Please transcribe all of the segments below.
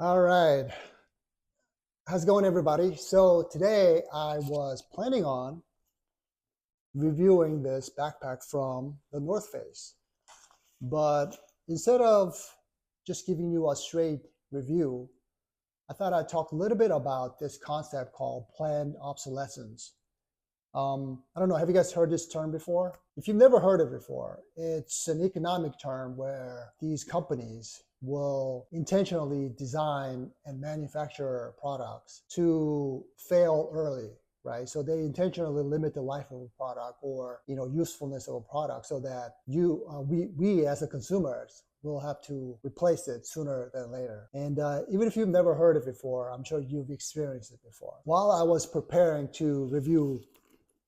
All right. How's it going, everybody? So today I was planning on reviewing this backpack from the North Face. But instead of just giving you a straight review, I thought I'd talk a little bit about this concept called planned obsolescence. I don't know, have you guys heard this term before? If you've never heard it before, it's an economic term where these companies will intentionally design and manufacture products to fail early, right? So they intentionally limit the life of a product or usefulness of a product so that we as a consumers will have to replace it sooner than later. And even if you've never heard it before, I'm sure you've experienced it before. While I was preparing to review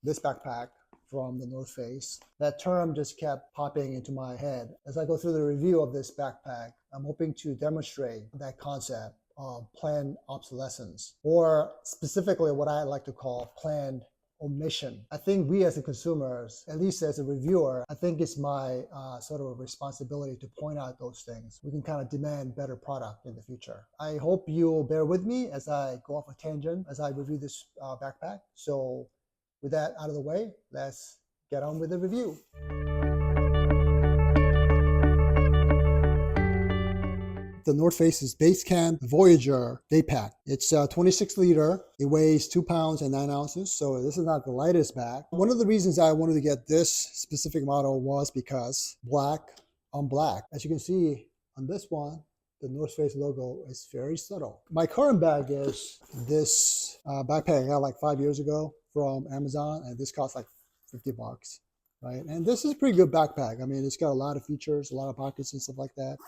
this backpack from the North Face, that term just kept popping into my head. As I go through the review of this backpack, I'm hoping to demonstrate that concept of planned obsolescence, or specifically what I like to call planned omission. I think we as a consumers, at least as a reviewer, I think it's my sort of a responsibility to point out those things. We can kind of demand better product in the future. I hope you'll bear with me as I go off a tangent as I review this backpack. So with that out of the way, let's get on with the review. The North Face's Base Camp Voyager Backpack. It's 26 liter. It weighs 2 pounds and 9 ounces. So this is not the lightest bag. One of the reasons I wanted to get this specific model was because black on black. As you can see on this one, the North Face logo is very subtle. My current bag is this backpack I got like 5 years ago from Amazon, and this costs like 50 bucks, right? And this is a pretty good backpack. I mean, it's got a lot of features, a lot of pockets and stuff like that.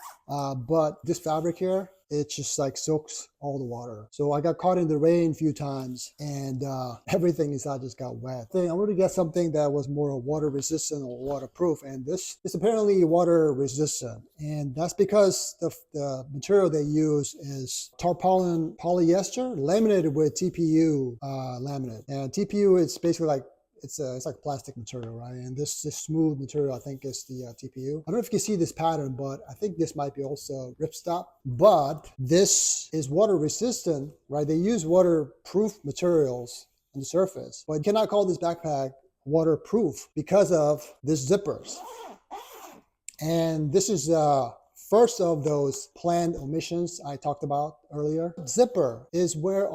But this fabric here, it just like soaks all the water. So I got caught in the rain a few times, and everything inside just got wet. I wanted to get something that was more water resistant or waterproof, and this is apparently water resistant. And that's because the material they use is tarpaulin polyester laminated with TPU laminate. And TPU is basically like it's like plastic material, right? And this smooth material, I think, is the TPU. I don't know if you can see this pattern, but I think this might be also ripstop. But this is water resistant, right? They use waterproof materials on the surface, but you cannot call this backpack waterproof because of this zippers. And this is first of those planned omissions I talked about earlier. Zipper is where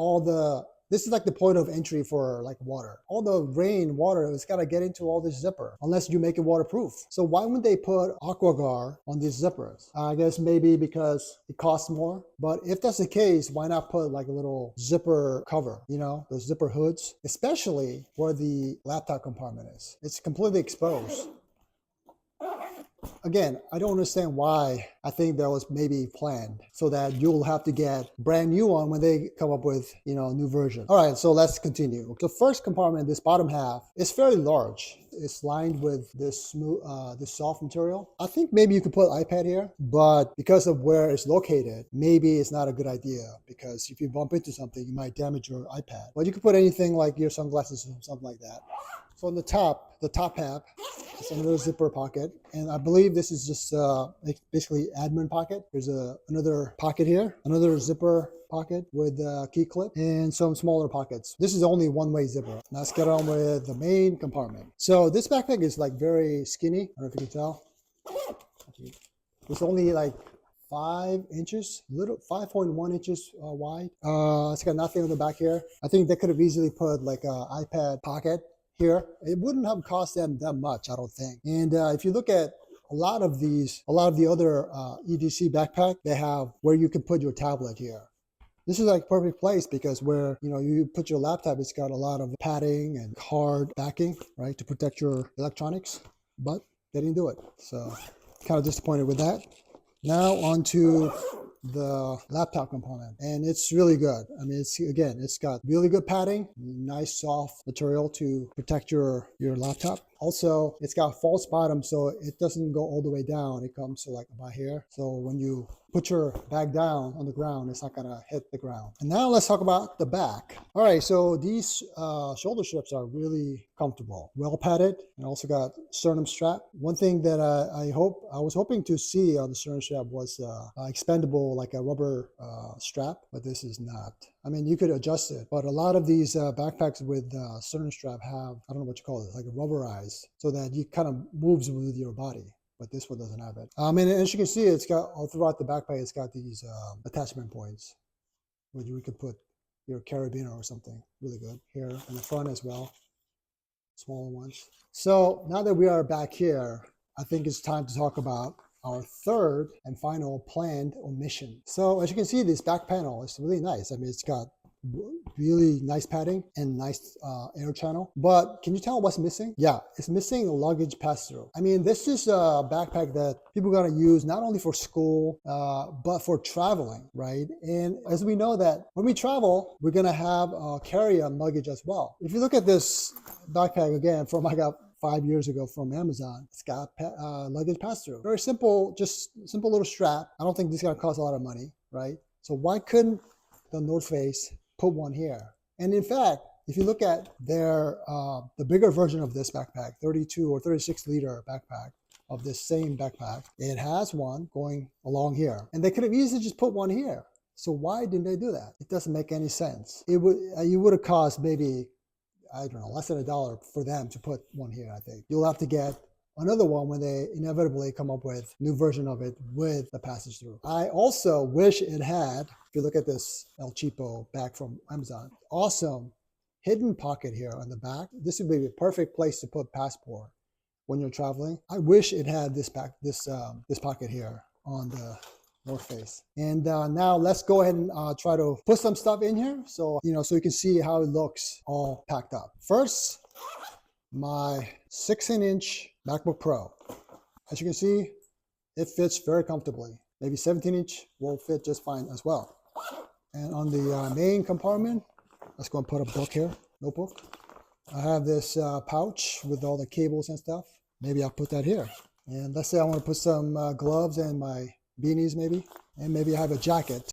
this is like the point of entry for like water. All the rain water, it's got to get into all this zipper unless you make it waterproof. So why wouldn't they put AquaGuard on these zippers? I guess maybe because it costs more. But if that's the case, why not put like a little zipper cover, those zipper hoods, especially where the laptop compartment is. It's completely exposed. Again, I don't understand why. I think that was maybe planned so that you'll have to get brand new one when they come up with, a new version. All right, so let's continue. The first compartment, this bottom half, is fairly large. It's lined with this smooth, this soft material. I think maybe you could put an iPad here, but because of where it's located, maybe it's not a good idea because if you bump into something, you might damage your iPad. But you could put anything like your sunglasses or something like that. So on the top half, it's another zipper pocket, and I believe this is just basically admin pocket. There's another pocket here, another zipper pocket with a key clip, and some smaller pockets. This is only one-way zipper. Now let's get on with the main compartment. So this backpack is like very skinny. I don't know if you can tell. It's only like 5 inches, 5.1 inches wide. It's got nothing on the back here. I think they could have easily put like an iPad pocket here. It wouldn't have cost them that much, I don't think. And if you look at a lot of the other EDC backpack, they have where you can put your tablet here. This is like perfect place because where you put your laptop, it's got a lot of padding and hard backing, right, to protect your electronics. But they didn't do it, so kind of disappointed with that. Now on to the laptop component, and it's really good. I mean, it's got really good padding, nice soft material to protect your laptop. Also, it's got false bottom, so it doesn't go all the way down. It comes to like about here. So when you put your bag down on the ground, it's not gonna hit the ground. And now let's talk about the back. All right, so these shoulder straps are really comfortable, well padded, and also got sternum strap. One thing that I was hoping to see on the sternum strap was expandable, like a rubber strap, but this is not. I mean, you could adjust it, but a lot of these backpacks with sternum strap have, I don't know what you call it, like a rubberized, so that you kind of moves with your body. But this one doesn't have it. And as you can see, it's got all throughout the backpack, it's got these attachment points where you could put your carabiner or something. Really good. Here in the front as well, smaller ones. So now that we are back here, I think it's time to talk about our third and final planned omission. So as you can see, this back panel is really nice. I mean, it's got really nice padding and nice air channel, but can you tell what's missing? Yeah, it's missing a luggage pass-through. I mean, this is a backpack that people are going to use not only for school but for traveling, right? And as we know that when we travel, we're going to have carry-on luggage as well. If you look at this backpack again from I got 5 years ago from Amazon, it's got luggage pass-through. Very simple, just simple little strap. I don't think this is going to cost a lot of money, right? So why couldn't the North Face put one here? And in fact, if you look at their the bigger version of this backpack, 32 or 36 liter backpack of this same backpack, it has one going along here, and they could have easily just put one here. So why didn't they do that? It doesn't make any sense. It would have cost maybe, I don't know, less than $1 for them to put one here. I think you'll have to get another one when they inevitably come up with a new version of it with the passage through. I also wish it had, if you look at this El Cheapo bag from Amazon, awesome hidden pocket here on the back. This would be a perfect place to put passport when you're traveling. I wish it had this pocket here on the North Face. And now let's go ahead and try to put some stuff in here, so so you can see how it looks all packed up. First, my 16-inch MacBook Pro. As you can see, it fits very comfortably. Maybe 17-inch will fit just fine as well. And on the main compartment, let's go and put a book here, notebook. I have this pouch with all the cables and stuff. Maybe I'll put that here. And let's say I want to put some gloves and my beanies maybe, and maybe I have a jacket.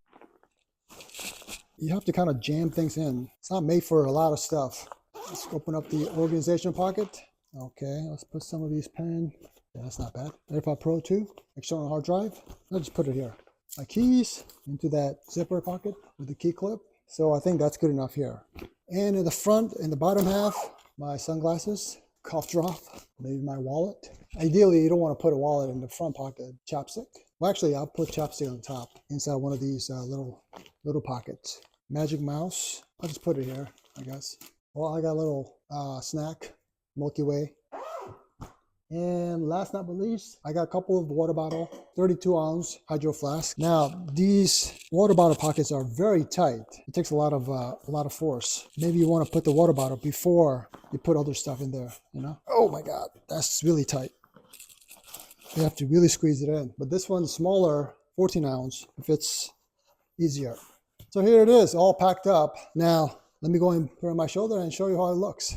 You have to kind of jam things in. It's not made for a lot of stuff. Let's open up the organization pocket. Okay, let's put some of these pens. Yeah, that's not bad. AirPod Pro 2, external hard drive. I'll just put it here. My keys into that zipper pocket with the key clip. So I think that's good enough here. And in the front, in the bottom half, my sunglasses, cough drop, maybe my wallet. Ideally, you don't want to put a wallet in the front pocket. Chapstick. Well, actually, I'll put chapstick on top inside one of these little pockets. Magic mouse. I'll just put it here, I guess. Well, I got a little snack, Milky Way. And last but not least, I got a couple of water bottle, 32-ounce hydro flask. Now, these water bottle pockets are very tight. It takes a lot of force. Maybe you want to put the water bottle before you put other stuff in there, Oh my God, that's really tight. You have to really squeeze it in. But this one's smaller, 14-ounce. It fits easier. So here it is, all packed up. Now, let me go and put it on my shoulder and show you how it looks.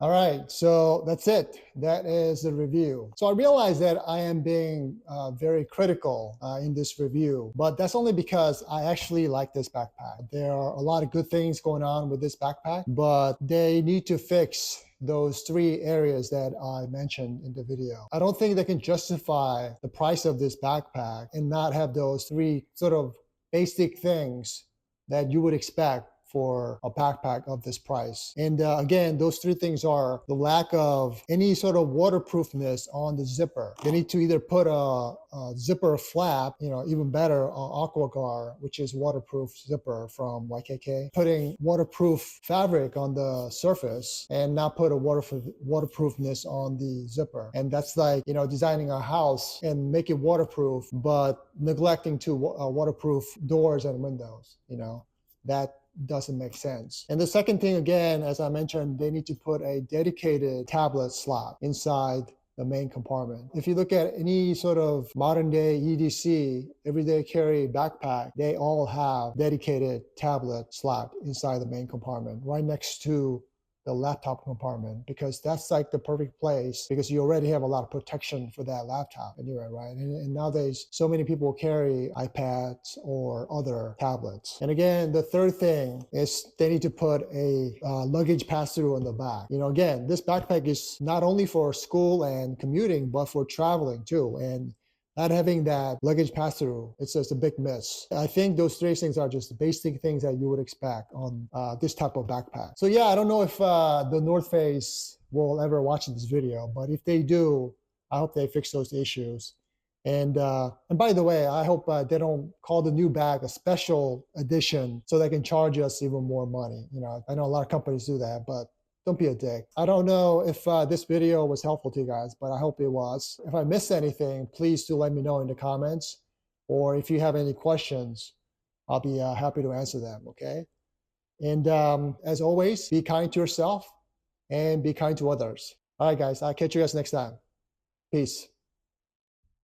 All right, so that's it. That is the review. So I realize that I am being very critical in this review, but that's only because I actually like this backpack. There are a lot of good things going on with this backpack, but they need to fix those 3 areas that I mentioned in the video. I don't think they can justify the price of this backpack and not have those 3 sort of basic things that you would expect for a backpack of this price. And again, those three things are the lack of any sort of waterproofness on the zipper. They need to either put a zipper flap, even better, AquaGuard, which is waterproof zipper from YKK, putting waterproof fabric on the surface and not put a waterproofness on the zipper. And that's like, designing a house and make it waterproof, but neglecting to waterproof doors and windows, that doesn't make sense. And the second thing, again, as I mentioned, they need to put a dedicated tablet slot inside the main compartment. If you look at any sort of modern day EDC, everyday carry backpack, they all have dedicated tablet slot inside the main compartment, right next to the laptop compartment, because that's like the perfect place, because you already have a lot of protection for that laptop anyway, right? And nowadays, so many people carry iPads or other tablets. And again, the third thing is they need to put a luggage pass-through on the back. Again, this backpack is not only for school and commuting, but for traveling too. And not having that luggage pass-through, it's just a big miss. I think those three things are just the basic things that you would expect on this type of backpack. So yeah, I don't know if the North Face will ever watch this video, but if they do, I hope they fix those issues. And by the way, I hope they don't call the new bag a special edition so they can charge us even more money. I know a lot of companies do that, but don't be a dick. I don't know if this video was helpful to you guys, but I hope it was. If I missed anything, please do let me know in the comments. Or if you have any questions, I'll be happy to answer them, okay? And as always, be kind to yourself and be kind to others. All right, guys, I'll catch you guys next time. Peace.